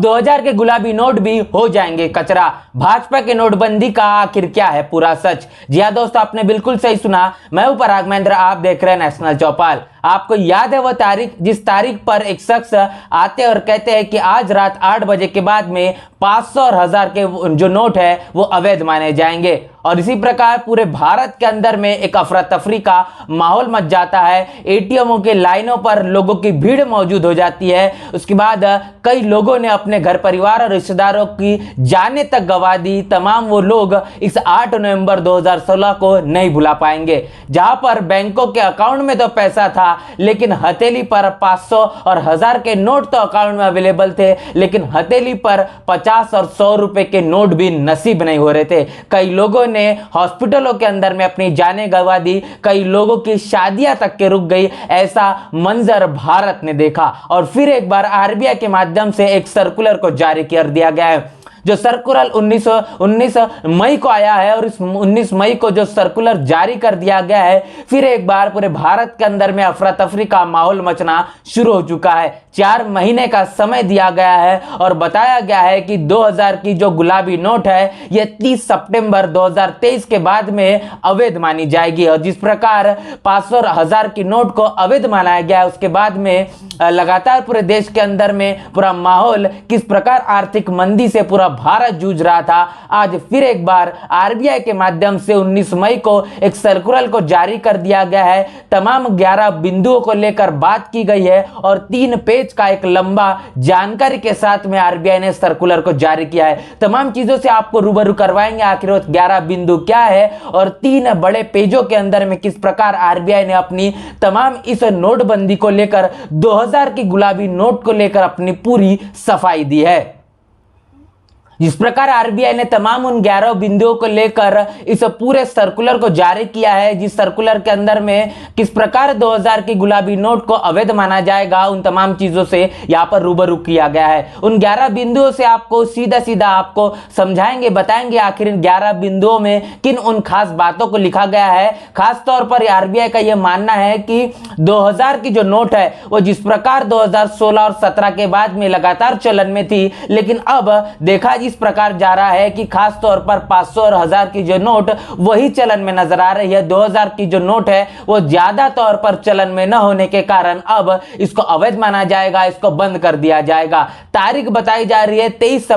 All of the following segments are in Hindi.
2000 के गुलाबी नोट भी हो जाएंगे कचरा। भाजपा के नोटबंदी का आखिर क्या है पूरा सच? जी हाँ दोस्तों, आपने बिल्कुल सही सुना। मैं हूं पराग महेंद्र, आप देख रहे हैं नेशनल चौपाल। आपको याद है वह तारीख जिस तारीख पर एक शख्स आते और कहते हैं कि आज रात 8 बजे के बाद में 500 और 1000 के जो नोट है वो अवैध माने जाएंगे। और इसी प्रकार पूरे भारत के अंदर में एक अफरा तफरी का माहौल मच जाता है। एटीएमओं के लाइनों पर लोगों की भीड़ मौजूद हो जाती है। उसके बाद कई लोगों ने अपने घर परिवार और रिश्तेदारों की जानें तक गंवा दी। तमाम वो लोग इस 8 नवंबर 2016 को नहीं भुला पाएंगे, जहां पर बैंकों के अकाउंट में तो पैसा था, लेकिन हथेली पर 500 और 1000 के नोट तो अकाउंट में अवेलेबल थे, लेकिन हथेली पर 50 और 100 रुपए के नोट भी नसीब नहीं हो रहे थे। कई लोगों ने हॉस्पिटलों के अंदर में अपनी जानें गंवा दी, कई लोगों की शादियां तक के रुक गई। ऐसा मंजर भारत ने देखा और फिर एक बार आरबीआई के माध्यम से एक सर्कुलर को जारी कर दिया गया है। जो सर्कुलर 19 मई को आया है और इस 19 मई को जो सर्कुलर जारी कर दिया गया है, फिर एक बार पूरे भारत के अंदर में अफरा तफरी का माहौल मचना शुरू हो चुका है। 4 महीने का समय दिया गया है और बताया गया है कि 2000 की जो गुलाबी नोट है ये 30 सितंबर 2023 के बाद में अवैध मानी जाएगी। और जिस प्रकार 500 और 1000 की नोट को अवैध माना गया है, उसके बाद में लगातार पूरे देश के अंदर में पूरा माहौल किस प्रकार आर्थिक मंदी से पूरा भारत जूझ रहा था, आज फिर एक बार आरबीआई के माध्यम से 19 मई को एक सर्कुलर को जारी कर दिया गया है। तमाम 11 बिंदुओं को लेकर बात की गई है और 3 पेज का एक लंबा जानकारी के साथ में आरबीआई ने सर्कुलर को जारी किया है। तमाम चीजों से आपको रूबरू करवाएंगे आखिर वो 11 बिंदु क्या है और 3 बड़े पेजों के अंदर में किस प्रकार आरबीआई ने अपनी तमाम इस नोटबंदी को लेकर 2000 की गुलाबी नोट को लेकर अपनी पूरी सफाई दी है। जिस प्रकार आरबीआई ने तमाम उन 11 बिंदुओं को लेकर इस पूरे सर्कुलर को जारी किया है, जिस सर्कुलर के अंदर में किस प्रकार 2000 की गुलाबी नोट को अवैध माना जाएगा, उन तमाम चीजों से यहां पर रूबरू किया गया है। उन 11 बिंदुओं से आपको सीधा सीधा आपको समझाएंगे, बताएंगे आखिर इन 11 बिंदुओं में किन उन खास बातों को लिखा गया है। खास तौर पर आरबीआई का यह मानना है कि 2000 की जो नोट है वो जिस प्रकार 2016 और 17 के बाद में लगातार चलन में थी, लेकिन अब देखा इस प्रकार जा रहा है कि खास तौर पर 500 और 1000 की जो नोट वही चलन में नजर आ रही है। 2000 की जो नोट है वो ज्यादा तौर पर चलन में न होने के कारण अब इसको अवैध माना जाएगा, इसको बंद कर दिया जाएगा। तारीख बताई जा रही है 23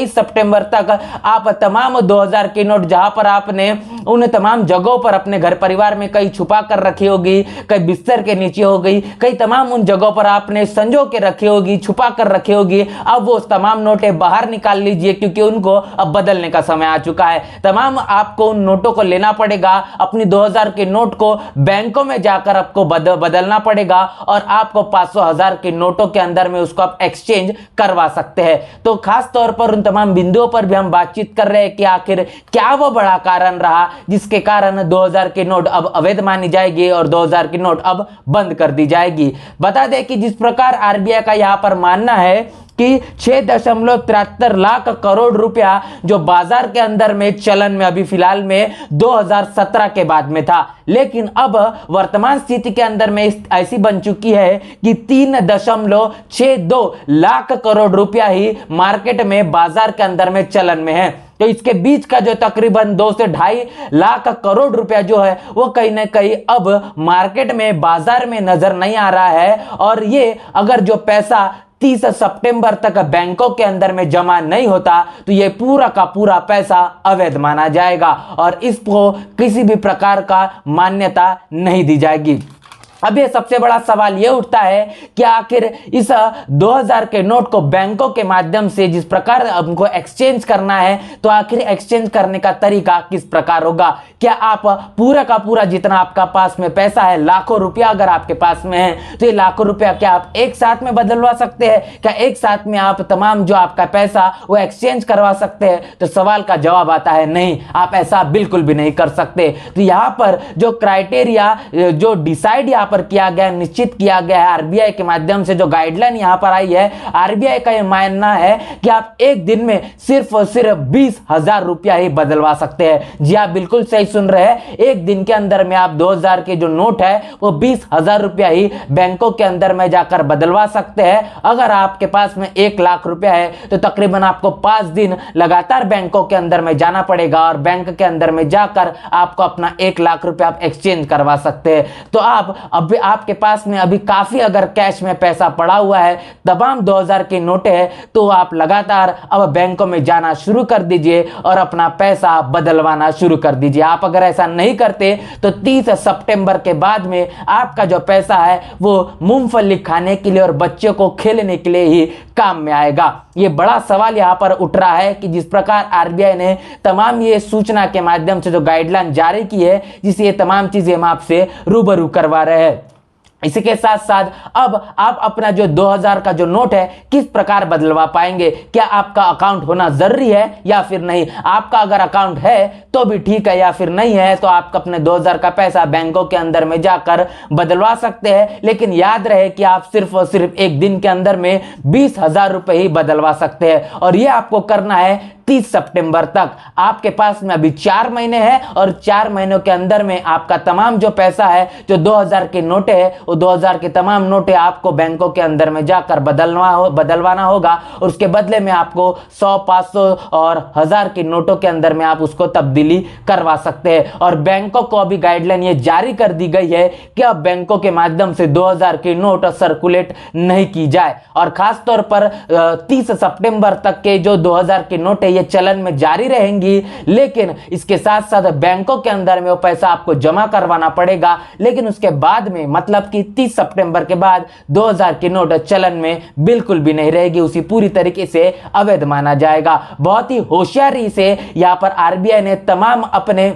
सितंबर तक आप तमाम 2000 की नोट, जहां पर आपने उन तमाम जगहों पर अपने घर परिवार में कहीं छुपा कर रखी होगी, कहीं बिस्तर के नीचे हो गई, कई तमाम उन जगहों पर आपने संजो के रखी होगी, छुपा कर रखी होगी, अब वो तमाम नोटें बाहर निकाल लीजिए, क्योंकि उनको अब बदलने का समय आ चुका है। तमाम आपको उन नोटों को लेना पड़ेगा, अपनी 2000 के नोट को बैंकों में जाकर आपको बदलना पड़ेगा और आपको 500 1000 के नोटों के अंदर में उसको आप एक्सचेंज करवा सकते हैं। तो खास तौर पर उन तमाम बिंदुओं पर भी हम बातचीत कर रहे हैं कि आखिर क्या वो बड़ा कारण रहा जिसके कारण 2000 के नोट अब अवैध मानी जाएगी और 2000 की नोट अब बंद कर दी जाएगी। बता दें कि जिस प्रकार आरबीआई का यहां पर मानना है कि 6.73 लाख करोड़ रुपया जो बाजार के अंदर में चलन में अभी फिलहाल में 2017 के बाद में था, लेकिन अब वर्तमान स्थिति के अंदर में ऐसी बन चुकी है कि 3.62 लाख करोड़ रुपया ही मार्केट में बाजार के अंदर में चलन में है। तो इसके बीच का जो तकरीबन 2 से 2.5 लाख करोड़ रुपया जो है वो कहीं ना कहीं अब मार्केट में बाजार में नजर नहीं आ रहा है। और ये अगर जो पैसा 30 सितंबर तक बैंकों के अंदर में जमा नहीं होता तो ये पूरा का पूरा पैसा अवैध माना जाएगा और इसको किसी भी प्रकार का मान्यता नहीं दी जाएगी। अब ये सबसे बड़ा सवाल ये उठता है कि आखिर इस 2000 के नोट को बैंकों के माध्यम से जिस प्रकार हमको एक्सचेंज करना है, तो आखिर एक्सचेंज करने का तरीका किस प्रकार होगा? क्या आप पूरा का पूरा जितना आपका पास में पैसा है, लाखों रुपया अगर आपके पास में है, तो ये लाखों रुपया क्या आप एक साथ में बदलवा सकते हैं? क्या एक साथ में आप तमाम जो आपका पैसा वो एक्सचेंज करवा सकते हैं? तो सवाल का जवाब आता है नहीं, आप ऐसा बिल्कुल भी नहीं कर सकते। तो यहाँ पर जो क्राइटेरिया जो डिसाइड यहाँ पर किया गया, निश्चित किया गया है आरबीआई के माध्यम से। जो गाइडलाइन यहाँ पर आई है, आरबीआई का यह मानना है कि आप एक दिन में सिर्फ और सिर्फ 20,000 रुपया ही बदलवा सकते हैं। जी आप बिल्कुल सही सुन रहे हैं, एक दिन के अंदर में आप 2000 के जो नोट है वो 20,000 रुपया ही बैंकों के अंदर में जाकर बदलवा सकते हैं। अगर आपके पास में 1 लाख रुपया है तो तकरीबन आपको 5 दिन लगातार बैंकों के अंदर में जाना पड़ेगा और बैंक के अंदर में जाकर आपको अपना 1 लाख रुपया आप एक्सचेंज करवा सकते हैं। तो आप अभी आपके पास में अभी काफी अगर कैश में पैसा पड़ा हुआ है, तमाम 2000 के नोटे हैं, तो आप लगातार अब बैंकों में जाना शुरू कर दीजिए और अपना पैसा बदलवाना शुरू कर दीजिए। आप अगर ऐसा नहीं करते तो 30 सितंबर के बाद में आपका जो पैसा है वो मूंगफली खाने के लिए और बच्चों को खेलने के लिए ही काम में आएगा। ये बड़ा सवाल यहाँ पर उठ रहा है कि जिस प्रकार आरबीआई ने तमाम ये सूचना के माध्यम से जो गाइडलाइन जारी की है, जिससे ये तमाम चीजें हम आपसे रूबरू करवा रहे हैं। इसी के साथ साथ अब आप अपना जो 2000 का जो नोट है किस प्रकार बदलवा पाएंगे, क्या आपका अकाउंट होना जरूरी है या फिर नहीं। आपका अगर अकाउंट है तो भी ठीक है, या फिर नहीं है तो आप अपने 2000 का पैसा बैंकों के अंदर में जाकर बदलवा सकते हैं। लेकिन याद रहे कि आप सिर्फ और सिर्फ एक दिन के अंदर में 20,000 रुपए ही बदलवा सकते हैं और ये आपको करना है 30 सितंबर तक। आपके पास में अभी 4 महीने हैं और 4 महीनों के अंदर में आपका तमाम जो पैसा है, जो 2000 के नोटे हैं, वो 2000 के तमाम नोटे आपको बैंकों के अंदर में जाकर बदलवाना होगा और उसके बदले में आपको 100, 500 और 1000 के नोटों के अंदर में आप उसको तब्दीली करवा सकते हैं। और बैंकों को अभी गाइडलाइन ये जारी कर दी गई है कि अब बैंकों के माध्यम से 2000 के नोट सर्कुलेट नहीं की जाए और खास तौर पर 30 सितंबर तक के जो 2000 के नोट है ये चलन में जारी रहेंगी। लेकिन इसके साथ साथ बैंकों के अंदर में वो पैसा आपको जमा करवाना पड़ेगा। लेकिन उसके बाद में मतलब कि 30 सितंबर के बाद 2000 की नोट चलन में बिल्कुल भी नहीं रहेगी, उसी पूरी तरीके से अवैध माना जाएगा। बहुत ही होशियारी से यहाँ पर आरबीआई ने तमाम अपने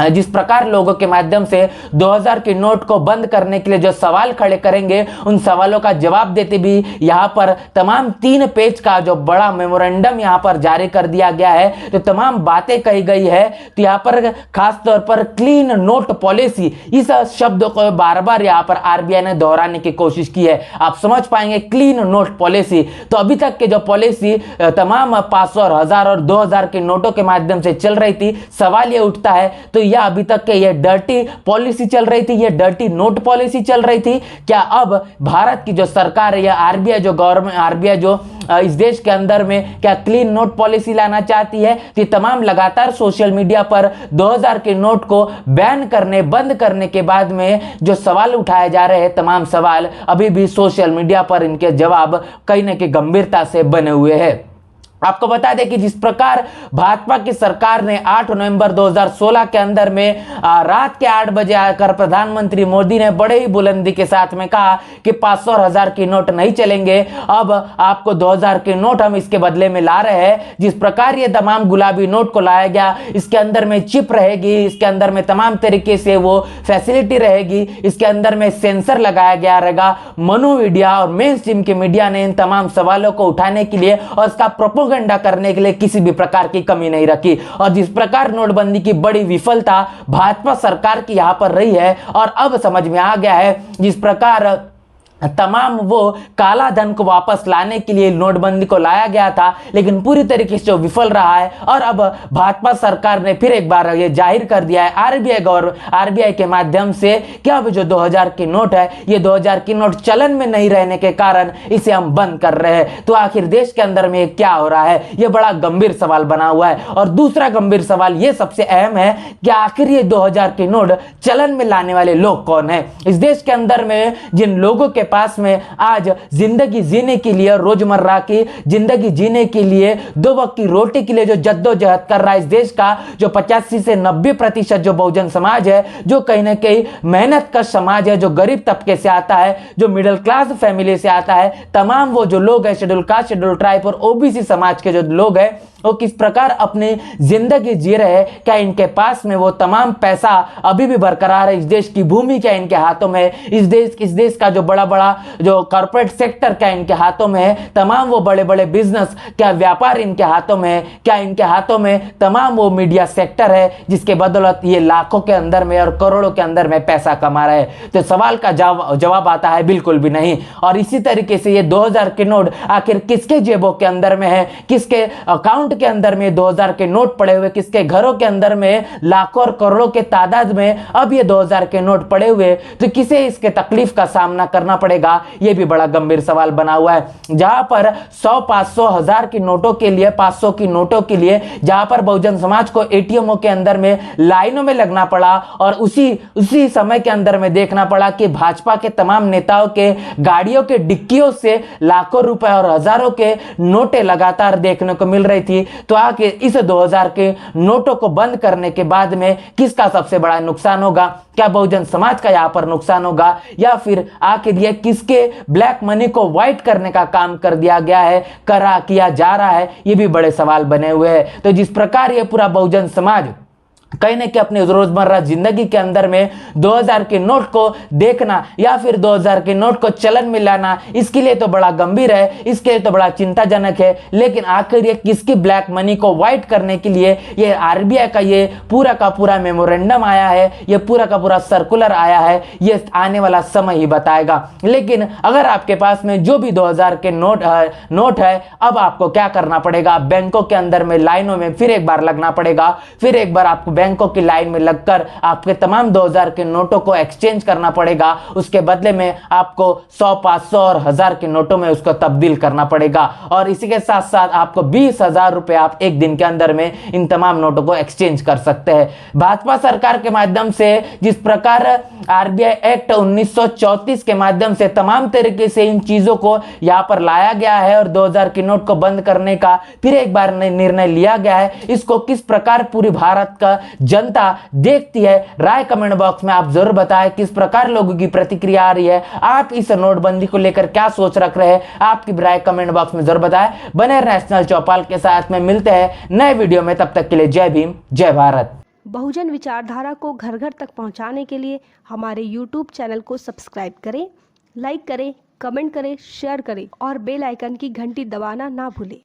जिस प्रकार लोगों के माध्यम से 2000 के नोट को बंद करने के लिए जो सवाल खड़े करेंगे, उन सवालों का जवाब देते भी यहाँ पर तमाम 3 पेज का जो बड़ा मेमोरेंडम यहाँ पर जारी कर दिया गया है, तो तमाम बातें कही गई है। तो यहाँ पर खास तौर पर क्लीन नोट पॉलिसी, इस शब्द को बार बार यहाँ पर आरबीआई ने दोहराने की कोशिश की है। आप समझ पाएंगे क्लीन नोट पॉलिसी। तो अभी तक के जो पॉलिसी तमाम 500 और 1000 और 2000 के नोटों के माध्यम से चल रही थी, सवाल ये उठता है तो या अभी तक के ये डर्टी पॉलिसी चल रही थी, ये डर्टी नोट पॉलिसी चल रही थी, क्या अब भारत की जो सरकार है या आरबीआई जो गवर्नमेंट, आरबीआई जो इस देश के अंदर में क्या क्लीन नोट पॉलिसी लाना चाहती है। तो तमाम लगातार सोशल मीडिया पर 2000 के नोट को बैन करने, बंद करने के बाद में जो सवाल उठाए जा रहे हैं, तमाम सवाल अभी भी सोशल मीडिया पर इनके जवाब कहीं न कहीं गंभीरता से बने हुए हैं। आपको बता दें कि जिस प्रकार भाजपा की सरकार ने 8 नवंबर 2016 के अंदर में रात के 8 बजे आकर प्रधानमंत्री मोदी ने बड़े ही बुलंदी के साथ में कहा कि 500 और 1000 की नोट नहीं चलेंगे, अब आपको 2000 के नोट हम इसके बदले में ला रहे हैं। जिस प्रकार ये तमाम गुलाबी नोट को लाया गया, इसके अंदर में चिप रहेगी, इसके अंदर में तमाम तरीके से वो फैसिलिटी रहेगी, इसके अंदर में सेंसर लगाया गया रहेगा। मनु मीडिया और मेन स्ट्रीम के मीडिया ने इन तमाम सवालों को उठाने के लिए और इसका प्रोपोगंडा करने के लिए किसी भी प्रकार की कमी नहीं रखी। और जिस प्रकार नोटबंदी की बड़ी विफलता भाजपा सरकार की यहां पर रही है और अब समझ में आ गया है जिस प्रकार तमाम वो काला धन को वापस लाने के लिए नोटबंदी को लाया गया था, लेकिन पूरी तरीके से विफल रहा है। और अब भाजपा सरकार ने फिर एक बार ये जाहिर कर दिया है आरबीआई के माध्यम से कि अब जो 2000 की नोट है, ये 2000 की नोट चलन में नहीं रहने के कारण इसे हम बंद कर रहे हैं। तो आखिर देश के अंदर में क्या हो रहा है, ये बड़ा गंभीर सवाल बना हुआ है। और दूसरा गंभीर सवाल ये सबसे अहम है कि आखिर ये 2000 की नोट चलन में लाने वाले लोग कौन है। इस देश के अंदर में जिन लोगों के पास में आज जिंदगी जीने के लिए, रोजमर्रा की जिंदगी जीने के लिए, 2 वक्त की रोटी के लिए जो जद्दोजहद कर रहा है इस देश का जो 85 से 90% जो बहुजन समाज है, जो कहीं ना कहीं मेहनत का समाज है, जो गरीब तबके से आता है, जो मिडिल क्लास फैमिली से आता है, तमाम वो जो लोग है शेड्यूल कास्ट, शेड्यूल ट्राइब और ओबीसी समाज के जो लोग है, वो किस प्रकार अपनी जिंदगी जी रहे हैं। क्या इनके पास में वो तमाम पैसा अभी भी बरकरार है? इस देश की भूमि क्या इनके हाथों में? इस देश का जो बड़ा बड़ा बड़ा जो कॉर्पोरेट सेक्टर क्या इनके हाथों में है, तमाम वो बड़े बड़े बिजनेस क्या व्यापार इनके हाथों में है, क्या इनके हाथों में तमाम वो मीडिया सेक्टर है जिसके बदौलत ये लाखों के अंदर में और करोड़ों के अंदर में पैसा कमा रहे हैं? तो सवाल का जवाब आता है बिल्कुल भी नहीं। और इसी तरीके से ये 2000 के नोट आखिर किसके जेबों के अंदर में है, किसके अकाउंट के अंदर में 2000 के नोट पड़े हुए, किसके घरों के अंदर में लाखों और करोड़ों के तादाद में अब ये 2000 के नोट पड़े हुए, तो किसे इसके तकलीफ का सामना करना पड़ेगा? ये भी बड़ा गंभीर सवाल बना हुआ है। जहां पर 100, 500, 1000 की नोटों के लिए, 500 की नोटों के लिए जहां पर बहुजन समाज को एटीएमओ के अंदर में लाइनों में लगना पड़ा और उसी समय के अंदर में देखना पड़ा कि भाजपा के तमाम नेताओं के गाड़ियों के डिक्कियों से लाखों रुपए और हजारों के नोटें लगातार देखने को मिल रही थी। तो आखिर इस 2000 के नोटों को बंद करने के बाद में किसका सबसे बड़ा नुकसान होगा? क्या बहुजन समाज का यहां पर नुकसान होगा, या फिर आखिर ये किसके ब्लैक मनी को व्हाइट करने का काम कर दिया गया है, किया जा रहा है? ये भी बड़े सवाल बने हुए हैं। तो जिस प्रकार ये पूरा बहुजन समाज कहीं ना कहीं अपने रोजमर्रा जिंदगी के अंदर में 2000 के नोट को देखना या फिर 2000 के नोट को चलन में लाना, इसके लिए तो बड़ा गंभीर है, इसके लिए तो बड़ा चिंताजनक है। लेकिन आखिर ये किसकी ब्लैक मनी को व्हाइट करने के लिए ये आरबीआई का ये पूरा का पूरा मेमोरेंडम आया है, ये पूरा का पूरा सर्कुलर आया है, ये आने वाला समय ही बताएगा। लेकिन अगर आपके पास में जो भी 2000 के नोट है, अब आपको क्या करना पड़ेगा? बैंकों के अंदर में लाइनों में फिर एक बार लगना पड़ेगा, फिर एक बार आपको बैंकों की लाइन में लगकर आपके तमाम 2000 के नोटों को एक्सचेंज करना पड़ेगा। उसके बदले में आपको 100, 500 और 1000 के नोटों में उसको तब्दील करना पड़ेगा। और इसी के साथ साथ आपको 20,000 रुपए आप एक दिन के अंदर में इन तमाम नोटों को एक्सचेंज कर सकते हैं। भाजपा सरकार के माध्यम से जिस प्रकार आरबीआई एक्ट 1934 के माध्यम से तमाम तरीके से इन चीजों को यहां पर लाया गया है और 2000 के नोट को बंद करने का फिर एक बार निर्णय लिया गया है, इसको किस प्रकार पूरी भारत का जनता देखती है? राय कमेंट बॉक्स में आप जरूर बताएं किस प्रकार लोगों की प्रतिक्रिया आ रही है। आप इस नोटबंदी को लेकर क्या सोच रख रहे हैं? आपकी राय कमेंट बॉक्स में जरूर बताएं। बने नेशनल चौपाल के साथ में मिलते हैं नए वीडियो में, तब तक के लिए जय भीम, जय भारत। बहुजन विचारधारा को घर घर तक पहुंचाने के लिए हमारे YouTube चैनल को सब्सक्राइब करें, लाइक करें, कमेंट करें, शेयर करें और बेल आइकन की घंटी दबाना ना भूलें।